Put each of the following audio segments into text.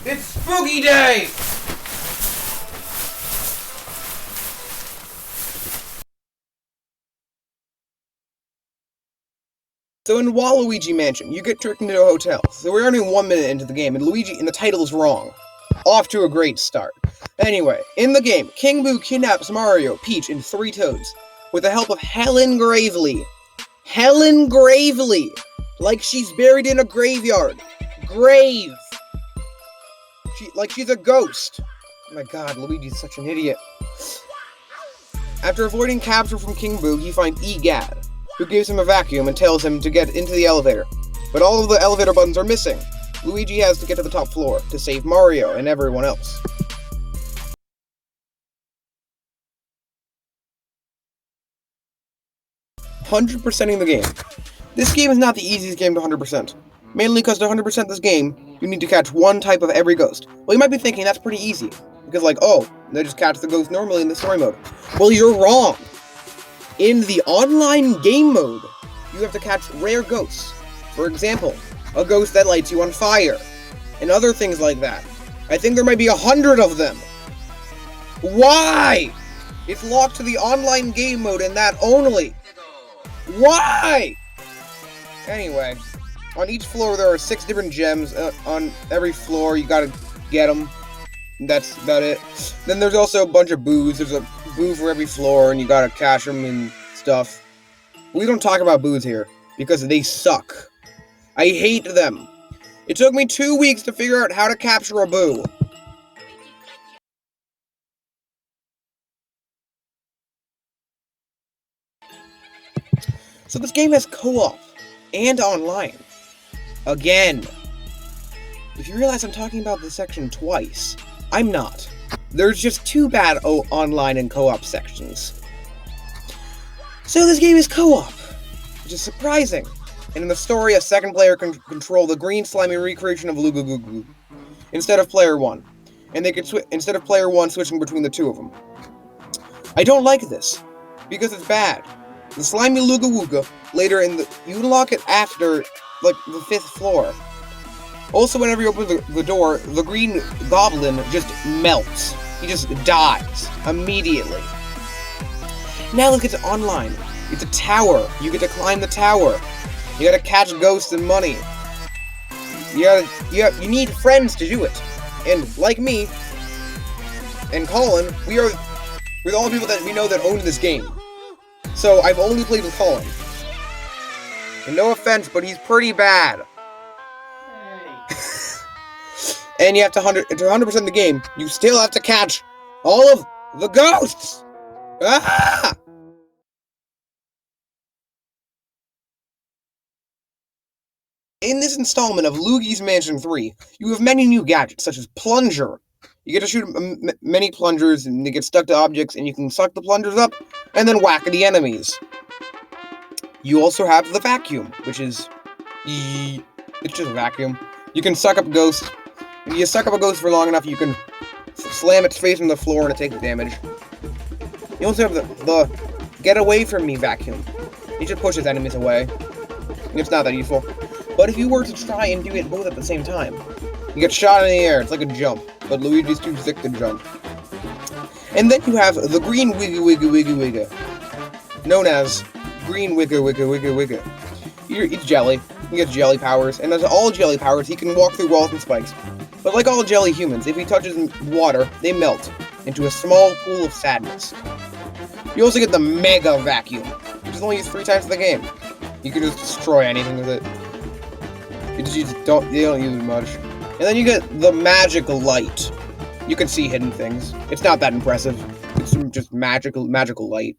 It's spooky day! So in Waluigi Mansion, you get tricked into a hotel. So we're only 1 minute into the game, and the title is wrong. Off to a great start. Anyway, in the game, King Boo kidnaps Mario, Peach, and 3 Toads with the help of Helen Gravely. Helen Gravely! Like she's buried in a graveyard. Grave! She's a ghost. Oh my god, Luigi's such an idiot. After avoiding capture from King Boo, he finds Egad, who gives him a vacuum and tells him to get into the elevator. But all of the elevator buttons are missing. Luigi has to get to the top floor to save Mario and everyone else. "100%ing the game. This game is not the easiest game to 100%. Mainly because to 100% this game, you need to catch one type of every ghost. Well, you might be thinking that's pretty easy. Because they just catch the ghost normally in the story mode. Well, you're wrong. In the online game mode, you have to catch rare ghosts. For example, a ghost that lights you on fire, and other things like that. I think there might be 100 of them. Why? It's locked to the online game mode and that only. Why? Anyway, on each floor there are 6 different gems. On every floor you gotta get them. That's about it. Then there's also a bunch of boos. There's a boo for every floor and you gotta catch them and stuff. We don't talk about boos here, because they suck. I hate them. It took me 2 weeks to figure out how to capture a boo. So this game has co-op and online. Again. If you realize I'm talking about this section twice, I'm not. There's just 2 bad online and co-op sections. So this game is co-op, which is surprising. And in the story, a second player can control the green slimy recreation of Luga Goo Goo instead of player 1. And they can instead of player 1 switching between the 2 of them. I don't like this, because it's bad. The slimy Luga Wooga, you unlock it after, the 5th floor. Also, whenever you open the door, the green goblin just melts. He just dies immediately. Now let's get to online. It's a tower. You get to climb the tower. You gotta catch ghosts and money. You need friends to do it. And like me and Colin, we're the only people that we know that own this game. So I've only played with Colin. And no offense, but he's pretty bad. And you have to 100% the game, you still have to catch all of the ghosts! Ah! In this installment of Luigi's Mansion 3, you have many new gadgets, such as Plunger. You get to shoot many plungers, and they get stuck to objects, and you can suck the plungers up, and then whack the enemies. You also have the vacuum, which is... it's just a vacuum. You can suck up ghosts. If you suck up a ghost for long enough, you can slam its face on the floor and it takes damage. You also have the Get Away From Me vacuum. It just pushes enemies away. It's not that useful. But if you were to try and do it both at the same time, you get shot in the air. It's like a jump, but Luigi's too sick to jump. And then you have the green Wigga Wigga Wigga Wigga, known as Green Wigga Wigga Wigga Wigga. It's jelly. He gets jelly powers, and as all jelly powers, he can walk through walls and spikes. But like all jelly humans, if he touches water, they melt into a small pool of sadness. You also get the Mega Vacuum, which is only used 3 times in the game. You can just destroy anything with it. You don't use it much. And then you get the Magical Light. You can see hidden things. It's not that impressive. It's just magical light.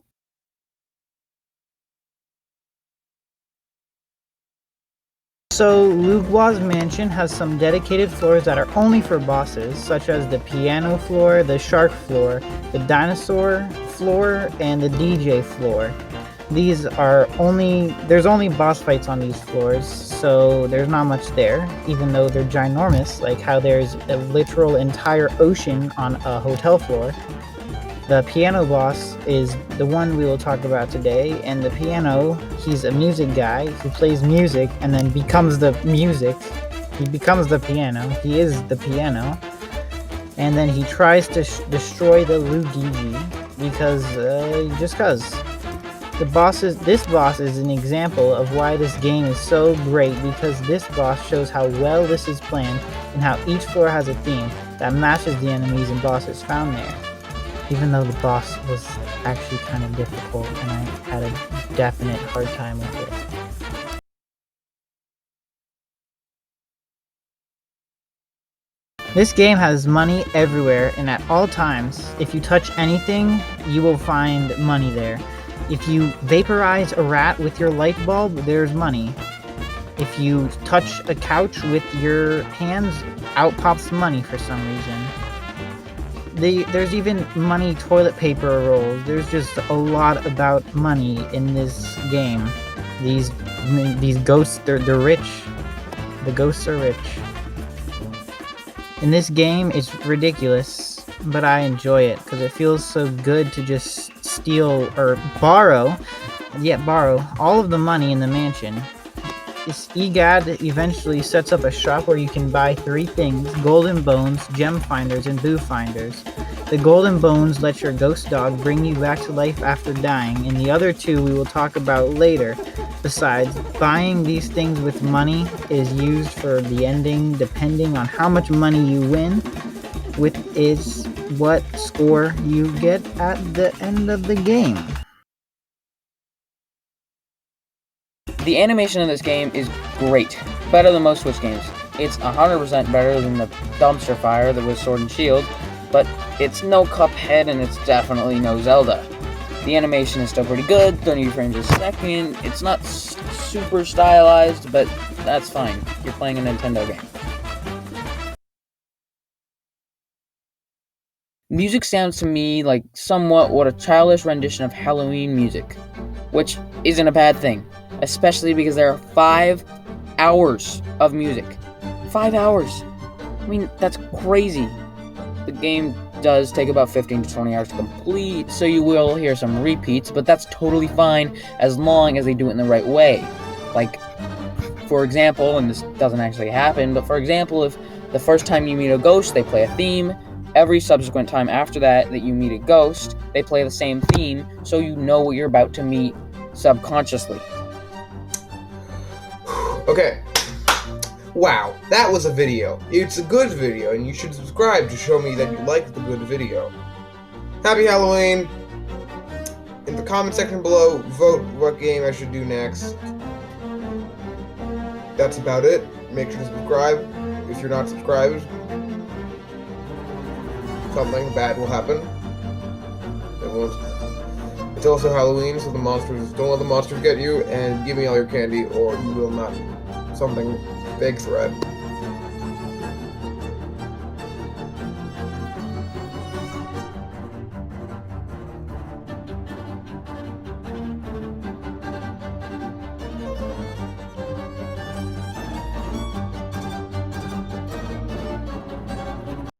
So, Luigi's Mansion has some dedicated floors that are only for bosses, such as the piano floor, the shark floor, the dinosaur floor, and the DJ floor. There's only boss fights on these floors, so there's not much there, even though they're ginormous, like how there's a literal entire ocean on a hotel floor. The piano boss is the one we will talk about today, and the piano, he's a music guy who plays music and then becomes the music, He becomes the piano. He is the piano. And then he tries to destroy the Luigi because, just cause. This boss is an example of why this game is so great, because this boss shows how well this is planned and how each floor has a theme that matches the enemies and bosses found there. Even though the boss was actually kind of difficult and I had a definite hard time with it. This game has money everywhere and at all times. If you touch anything, you will find money there. If you vaporize a rat with your light bulb, there's money. If you touch a couch with your hands, out pops money for some reason. There's even money toilet paper rolls. There's just a lot about money in this game. These ghosts, they're rich. The ghosts are rich. In this game, it's ridiculous, but I enjoy it because it feels so good to just steal or borrow all of the money in the mansion. This EGAD eventually sets up a shop where you can buy 3 things: golden bones, gem finders, and boo finders. The golden bones let your ghost dog bring you back to life after dying, and the other 2 we will talk about later. Besides, buying these things with money is used for the ending depending on how much money you win, which is what score you get at the end of the game. The animation in this game is great, better than most Switch games. It's 100% better than the dumpster fire that was Sword and Shield, but it's no Cuphead and it's definitely no Zelda. The animation is still pretty good, 30 frames a second. It's not super stylized, but that's fine. You're playing a Nintendo game. Music sounds to me like somewhat what a childish rendition of Halloween music, which isn't a bad thing, especially because there are 5 hours of music. 5 hours! I mean, that's crazy. The game does take about 15 to 20 hours to complete, so you will hear some repeats, but that's totally fine as long as they do it in the right way. Like, for example, and this doesn't actually happen, but for example, if the first time you meet a ghost, they play a theme, every subsequent time after that you meet a ghost, they play the same theme, so you know what you're about to meet subconsciously. Okay. Wow, that was a video. It's a good video, and you should subscribe to show me that you like the good video. Happy Halloween! In the comment section below, vote what game I should do next. That's about it. Make sure to subscribe if you're not subscribed. Something bad will happen. It won't. It's also Halloween, so don't let the monsters get you, and give me all your candy, or you will not. Something big thread.